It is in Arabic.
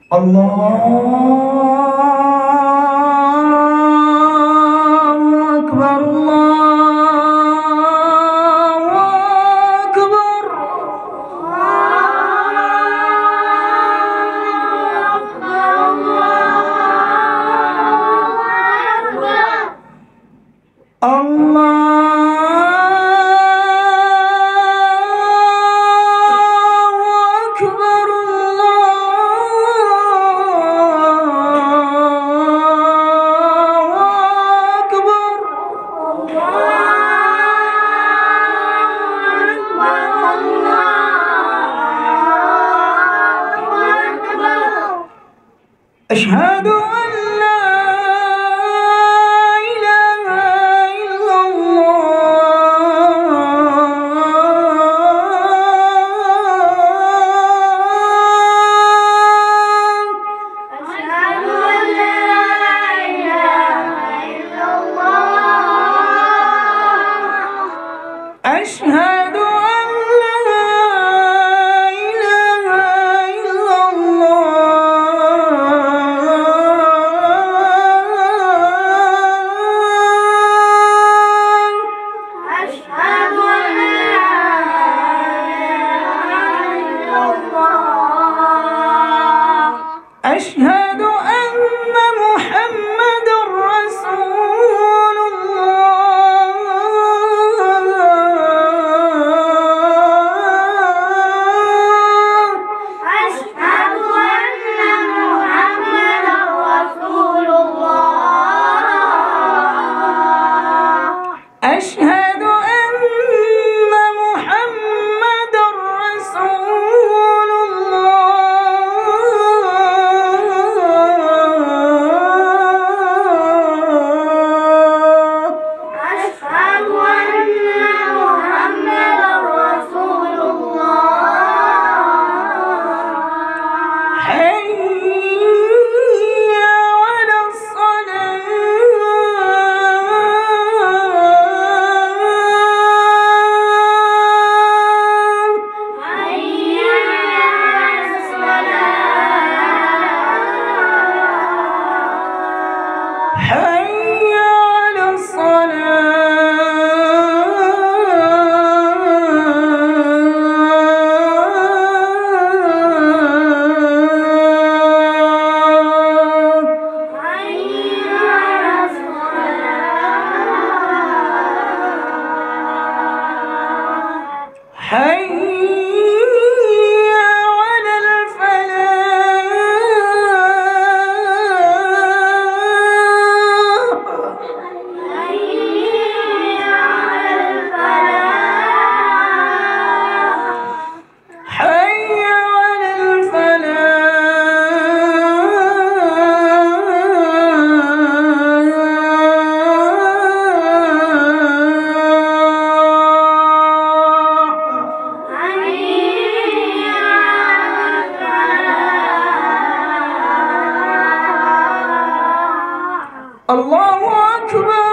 الله أكبر الله أكبر. أشهد أن لا إله إلا الله. أشهد أن لا إله إلا الله. أشهد أن لا إله إلا الله. أشهد أن محمد رسول الله. أشهد أن محمد رسول الله. أشهد أن محمد رسول الله. أشهد أن محمد رسول الله. حي على الصلاة. حي على الصلاة. حي على الصلاة. حي على الصلاة. حي على الفلاح. حي على الفلاح. حي على الفلاح. حي على الفلاح. الله أكبر.